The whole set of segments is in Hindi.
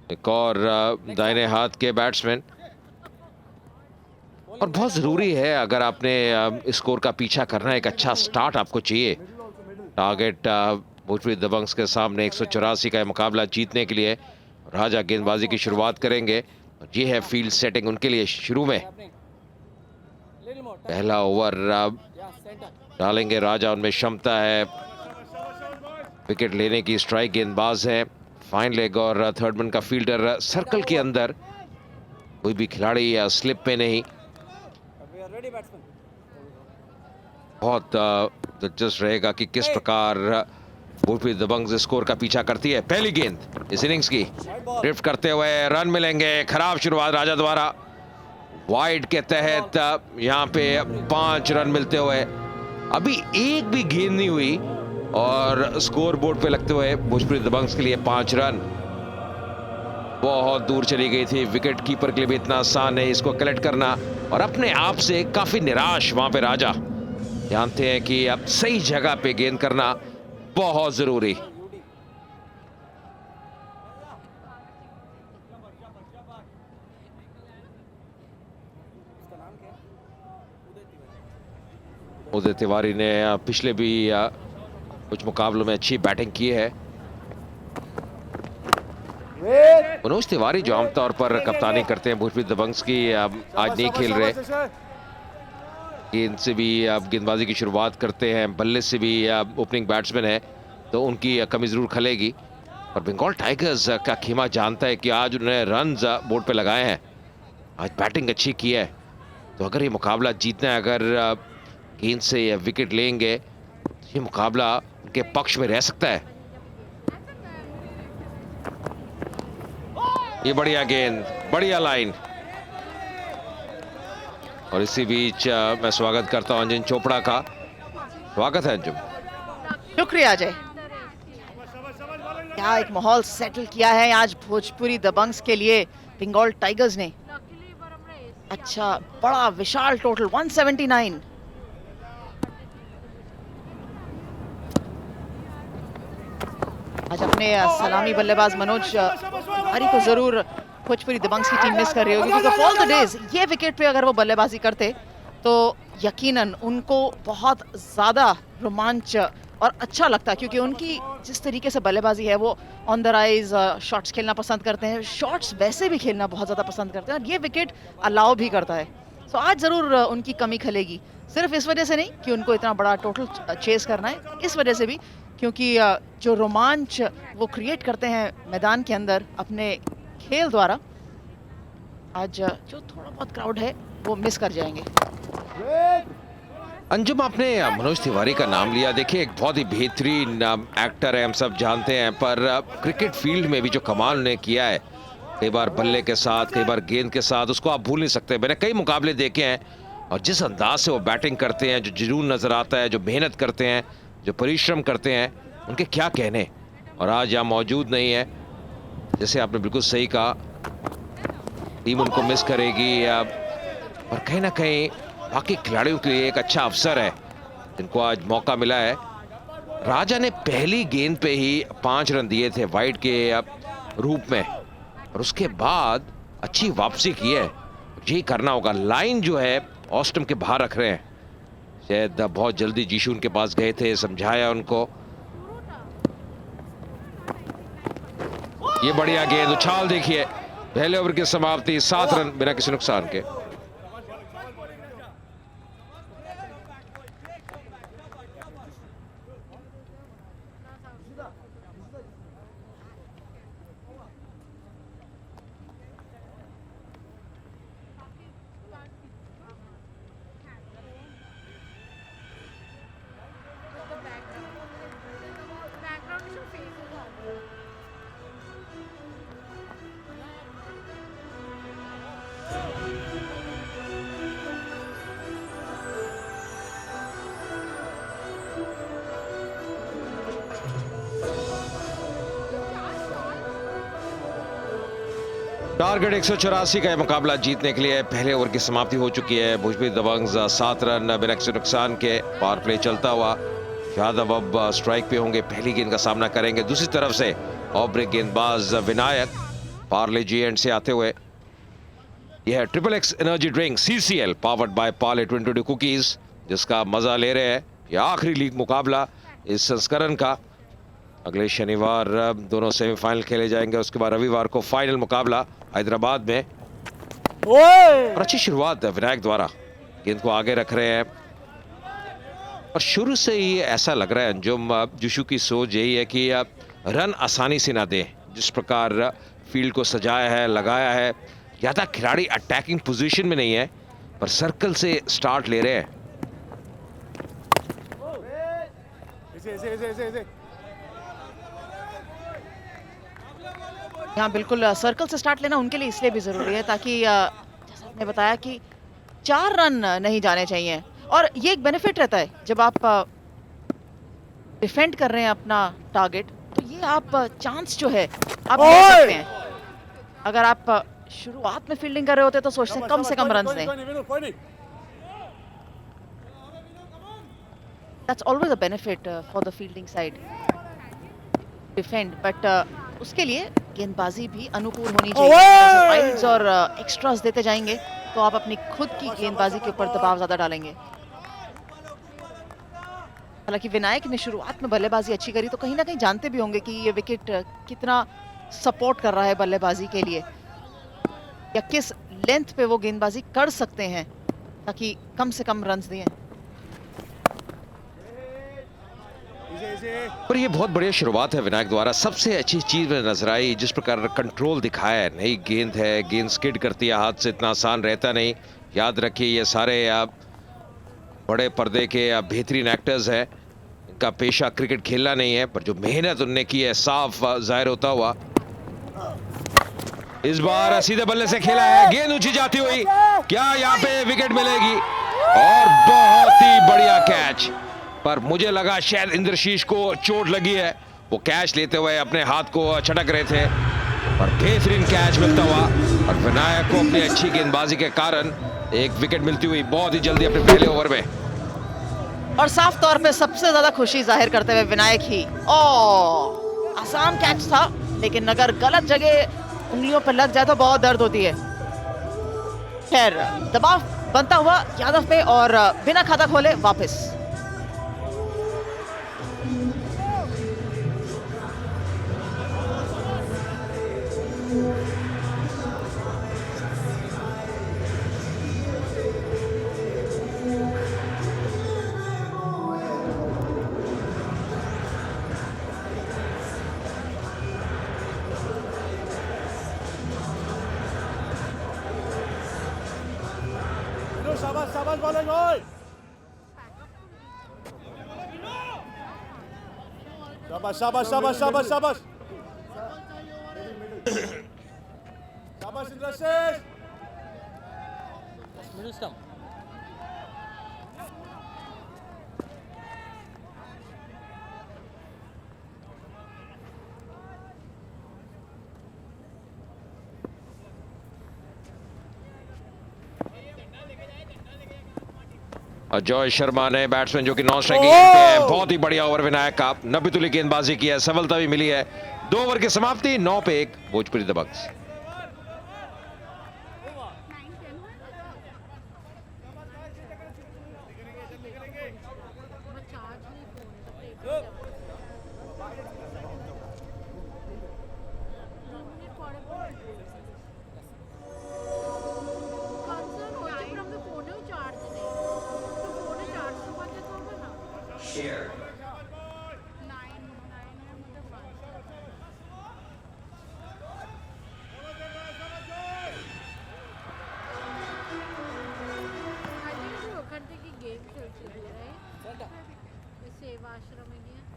एक और दाहिने हाथ के बैट्समैन, और बहुत ज़रूरी है अगर आपने स्कोर का पीछा करना है, एक अच्छा स्टार्ट आपको चाहिए। टारगेट भोजपुरी दबंग्स के सामने 184 का मुकाबला जीतने के लिए राजा गेंदबाजी की शुरुआत करेंगे। और ये है फील्ड सेटिंग उनके लिए शुरू में। पहला ओवर डालेंगे राजा, उनमें क्षमता है विकेट लेने की, स्ट्राइक गेंदबाज है, फाइन लेग और थर्ड मैन का फील्डर सर्कल के अंदर, कोई भी खिलाड़ी या स्लिप में नहीं। बहुत दिलचस्प रहेगा कि किस प्रकार भोजपुरी दबंग्स स्कोर का पीछा करती है। पहली गेंद इस इनिंग्स की ड्रिफ्ट करते हुए रन मिलेंगे। खराब शुरुआत राजा द्वारा, वाइड के तहत यहां पे 5 रन मिलते हुए, अभी एक भी गेंद नहीं हुई और स्कोर बोर्ड पे लगते हुए भोजपुरी दबंग्स के लिए 5 रन। बहुत दूर चली गई थी, विकेट कीपर के लिए भी इतना आसान नहीं इसको कलेक्ट करना, और अपने आप से काफी निराश वहां पे राजा। जानते हैं कि अब सही जगह पे गेंद करना बहुत जरूरी। उदय तिवारी ने पिछले भी कुछ मुकाबलों में अच्छी बैटिंग की है। मनोज तिवारी जो आमतौर पर कप्तानी करते हैं भोजपुरी दबंग्स की, आज नहीं खेल रहे। गेंद से भी गेंदबाजी की शुरुआत करते हैं, बल्ले से भी ओपनिंग बैट्समैन है, तो उनकी कमी जरूर खलेगी। और बंगाल टाइगर्स का खेमा जानता है कि आज उन्होंने रन्स बोर्ड पे लगाए हैं, आज बैटिंग अच्छी की है, तो अगर ये मुकाबला जीतना है, अगर गेंद से विकेट लेंगे, ये मुकाबला उनके पक्ष में रह सकता है। ये बढ़िया गेंद, बढ़िया लाइन, और इसी बीच मैं स्वागत करता हूं अंजुम चोपड़ा का। स्वागत है अंजुम। शुक्रिया अजय। क्या एक माहौल सेटल किया है आज भोजपुरी दबंग्स के लिए बंगाल टाइगर्स ने। अच्छा, बड़ा विशाल टोटल 179। आज अपने सलामी बल्लेबाज मनोज तिवारी को जरूर भोजपुरी दबंग्स की टीम मिस कर रही होगी, क्योंकि ऑफ ऑल द डेज ये विकेट पे अगर वो बल्लेबाजी करते तो यकीनन उनको बहुत ज़्यादा रोमांच और अच्छा लगता, क्योंकि उनकी जिस तरीके से बल्लेबाजी है, वो ऑन द राइज शॉट्स खेलना पसंद करते हैं, शॉट्स वैसे भी खेलना बहुत ज़्यादा पसंद करते हैं, और ये विकेट अलाउ भी करता है। तो आज ज़रूर उनकी कमी खलेगी, सिर्फ इस वजह से नहीं कि उनको इतना बड़ा टोटल चेस करना है, इस वजह से भी क्योंकि जो रोमांच वो क्रिएट करते हैं मैदान के अंदर अपने खेल द्वारा, आज जो थोड़ा बहुत क्राउड है वो मिस कर जाएंगे। अंजुम, आपने मनोज तिवारी का नाम लिया, देखिए एक बहुत ही बेहतरीन एक्टर है, हम सब जानते हैं, पर क्रिकेट फील्ड में भी जो कमाल उन्होंने किया है, कई बार बल्ले के साथ, कई बार गेंद के साथ, उसको आप भूल नहीं सकते। मैंने कई मुकाबले देखे हैं, और जिस अंदाज से वो बैटिंग करते हैं, जो जुनून नजर आता है, जो मेहनत करते हैं, जो परिश्रम करते हैं, उनके क्या कहने। और आज यहाँ मौजूद नहीं है, जैसे आपने बिल्कुल सही कहा, टीम उनको मिस करेगी, और कहीं ना कहीं बाकी खिलाड़ियों के लिए एक अच्छा अवसर है जिनको आज मौका मिला है। राजा ने पहली गेंद पे ही 5 रन दिए थे वाइड के रूप में, और उसके बाद अच्छी वापसी की है। यही करना होगा। लाइन जो है ऑस्टम के बाहर रख रहे हैं, शायद बहुत जल्दी जीशु उनके पास गए थे, समझाया उनको। ये बढ़िया गेंद, उछाल देखिए, पहले ओवर की समाप्ति, 7 रन बिना किसी नुकसान के। टारगेट 184 का मुकाबला जीतने के लिए पहले ओवर की समाप्ति हो चुकी है। भोजपुरी दबंग्स 7 रन बिना किसी नुकसान के, पावर प्ले चलता हुआ। यादव अब स्ट्राइक पे होंगे, पहली गेंद का सामना करेंगे। दूसरी तरफ से ऑफ ब्रेक गेंदबाज विनायक पार्ले जी एंड से आते हुए। यह है triple x energy drink CCL powered by Parle 22 cookies, जिसका मजा ले रहे हैं। यह आखिरी लीग मुकाबला इस संस्करण का। अगले शनिवार दोनों सेमीफाइनल खेले जाएंगे, उसके बाद रविवार को फाइनल मुकाबला हैदराबाद में। और अच्छी शुरुआत है विनायक द्वारा, गेंद को आगे रख रहे हैं और शुरू से ही ऐसा लग रहा है अंजुम, जुशु की सोच यही है कि रन आसानी से ना दें। जिस प्रकार फील्ड को सजाया है, लगाया है, ज्यादा खिलाड़ी अटैकिंग पोजीशन में नहीं है पर सर्कल से स्टार्ट ले रहे हैं। यहाँ बिल्कुल सर्कल से स्टार्ट लेना उनके लिए इसलिए भी जरूरी है ताकि जैसा आपने बताया कि 4 रन नहीं जाने चाहिए। और ये एक बेनिफिट रहता है जब आप डिफेंड कर रहे हैं अपना टारगेट, तो ये आप चांस जो है आप ले सकते हैं। अगर आप शुरुआत में फील्डिंग कर रहे होते तो सोचते हैं कम से कम रन दें। That's always a benefit for the fielding side. Defend, but उसके लिए गेंदबाजी भी अनुकूल होनी चाहिए। वाइड्स और एक्स्ट्रास देते जाएंगे तो आप अपनी खुद की गेंदबाजी के ऊपर दबाव ज्यादा डालेंगे। हालांकि विनायक ने शुरुआत में बल्लेबाजी अच्छी करी, तो कहीं ना कहीं जानते भी होंगे कि ये विकेट कितना सपोर्ट कर रहा है बल्लेबाजी के लिए, या किस लेंथ पे वो गेंदबाजी कर सकते हैं ताकि कम से कम रन्स दें। और ये बहुत बढ़िया शुरुआत है विनायक द्वारा। सबसे अच्छी चीज में नजर आई जिस प्रकार कंट्रोल दिखाया है। नई गेंद है, गेंद स्किड करती है, हाथ से इतना आसान रहता नहीं। याद रखिए ये सारे बड़े पर्दे के बेहतरीन एक्टर्स हैं। इनका पेशा क्रिकेट खेलना नहीं है, पर जो मेहनत उनने की है साफ जाहिर होता हुआ। इस बार सीधे बल्ले से खेला है, गेंद ऊंची जाती हुई, क्या यहाँ पे विकेट मिलेगी? और बहुत ही बढ़िया कैच। पर मुझे लगा शायद इंद्रशीष को चोट लगी है, वो कैच लेते हुए अपने हाथ को छटक रहे थे, पर बेहतरीन कैच मिलता हुआ और विनायक को अपनी अच्छी गेंदबाजी के कारण एक विकेट मिलती हुई बहुत ही जल्दी अपने पहले ओवर में। और साफ तौर पे सबसे ज्यादा खुशी जाहिर करते हुए विनायक ही। आसान कैच था, लेकिन अगर गलत जगह उंगलियों पर लग जाए तो बहुत दर्द होती है। खैर, दबाव बनता हुआ यादव पे और बिना खाता खोले वापस। शाबाश शाबाश बॉलिंग ओए शाबाश शाबाश शाबाश शाबाश शाबाश शाबाश इंद्रशीष मिडल स्टंप। अजय शर्मा ने बैट्समैन जो कि नॉन स्ट्राइकिंग पे है, बहुत ही बढ़िया ओवर विनायक का। 90 तुली गेंदबाजी की है, सफलता भी मिली है। 2 ओवर की समाप्ति 9 पे 1 भोजपुरी दबंग्स।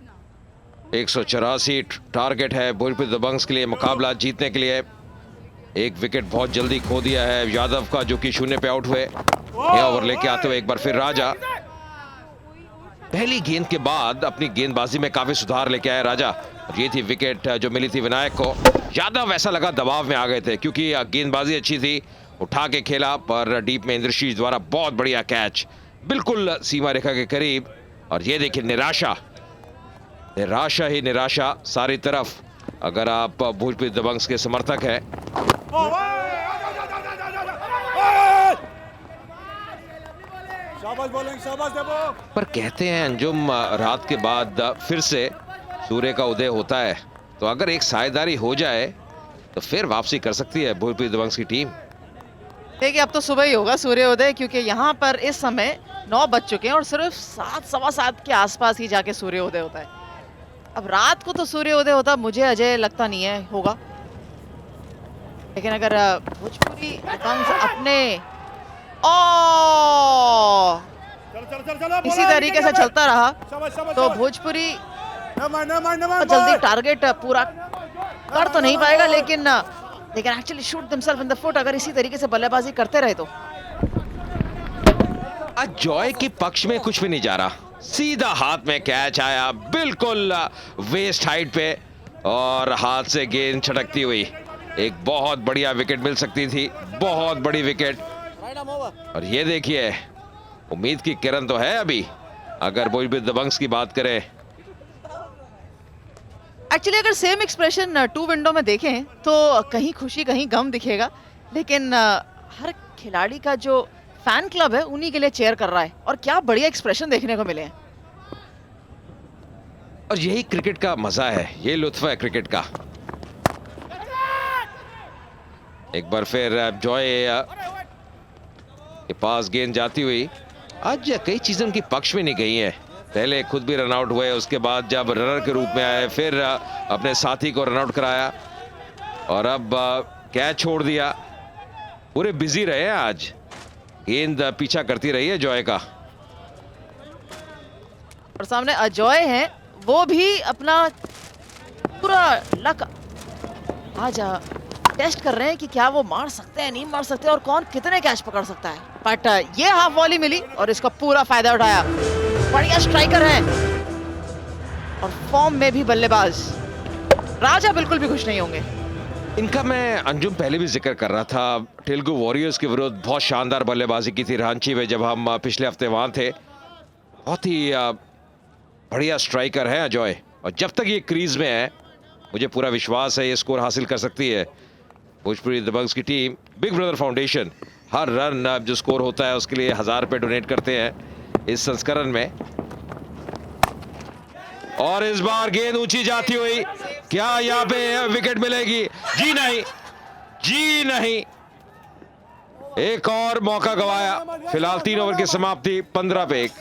No. 184 टारगेट है भोजपुरी दबंग्स के लिए मुकाबला जीतने के लिए। एक विकेट बहुत जल्दी खो दिया है यादव का, जो कि 0 पे आउट हुए। यह ओवर लेके आते हुए एक बार फिर राजा। पहली गेंद के बाद अपनी गेंदबाजी में काफी सुधार लेके आया राजा। ये थी विकेट जो मिली थी विनायक को। यादव ऐसा लगा दबाव में आ गए थे क्योंकि गेंदबाजी अच्छी थी, उठा के खेला, पर डीप में इंद्रशीष द्वारा बहुत बढ़िया कैच, बिल्कुल सीमा रेखा के करीब। और ये देखिए निराशा, निराशा ही निराशा सारी तरफ। अगर आप भोजपुरी दबंग्स के समर्थक हैं। शाबाश बॉलिंग, शाबाश देवो। पर कहते हैं अंजुम, रात के बाद फिर से सूर्य का उदय होता है, तो अगर एक साझेदारी हो जाए तो फिर वापसी कर सकती है भोजपुरी दबंग्स की टीम। देखिए अब तो सुबह ही होगा सूर्योदय, क्योंकि यहाँ पर इस समय 9 बज चुके हैं और सिर्फ 7 सवा 7 के आसपास ही जाके सूर्योदय होता है। अब रात को तो सूर्योदय होता मुझे अजय लगता नहीं है होगा, लेकिन अगर भोजपुरी दबंग्स अपने इसी तरीके से चलता रहा तो भोजपुरी जल्दी टारगेट पूरा कर तो नहीं पाएगा, लेकिन actually shoot themselves in the foot अगर इसी तरीके से बल्लेबाजी करते रहे तो। अजॉय के पक्ष में कुछ भी नहीं जा रहा, सीधा हाथ में कैच आया बिल्कुल वेस्ट हाइट पे और हाथ से गेंद छटकती हुई। एक बहुत बढ़िया विकेट मिल सकती थी, बहुत बड़ी विकेट। और ये देखिए, उम्मीद की किरण तो है अभी अगर भोजपुरी दबंग्स की बात करें। एक्चुअली अगर सेम एक्सप्रेशन 2 विंडो में देखें तो कहीं खुशी कहीं गम दिखेगा, लेकिन हर खिलाड़ी का जो फैन क्लब है उन्हीं के लिए चेयर कर रहा है और क्या बढ़िया एक्सप्रेशन देखने को मिले हैं। और यही क्रिकेट का मजा है, ये लुत्फ है क्रिकेट का। एक बार फिर जॉय के पास गेंद जाती हुई। आज कई चीजें उनकी पक्ष में नहीं गई हैं। पहले खुद भी रन आउट हुए, उसके बाद जब रनर के रूप में आए फिर अपने साथी को रन आउट कराया और अब कैच छोड़ दिया। पूरे बिजी रहे हैं आज, गेंद पीछा करती रही है जॉय का। और सामने अजॉय हैं, वो भी अपना पूरा लक आज टेस्ट कर रहे हैं कि क्या वो मार सकते हैं नहीं मार सकते और कौन कितने कैच पकड़ सकता है। बट ये हाफ वॉली मिली और इसका पूरा फायदा उठाया। बढ़िया स्ट्राइकर है और फॉर्म में भी बल्लेबाज। राजा बिल्कुल भी खुश नहीं होंगे। इनका मैं अंजुम पहले भी जिक्र कर रहा था, तेलुगु वॉरियर्स के विरुद्ध बहुत शानदार बल्लेबाजी की थी रांची में जब हम पिछले हफ्ते वहां थे। बहुत ही बढ़िया स्ट्राइकर है अजॉय और जब तक ये क्रीज में है मुझे पूरा विश्वास है ये स्कोर हासिल कर सकती है भोजपुरी दबंग्स की टीम। बिग ब्रदर फाउंडेशन हर रन जो स्कोर होता है उसके लिए 1000 रुपए डोनेट करते हैं इस संस्करण में। और इस बार गेंद ऊंची जाती हुई, क्या यहाँ पे विकेट मिलेगी? जी नहीं, जी नहीं। एक और मौका गवाया। फिलहाल 3 ओवर की समाप्ति, 15 पे 1।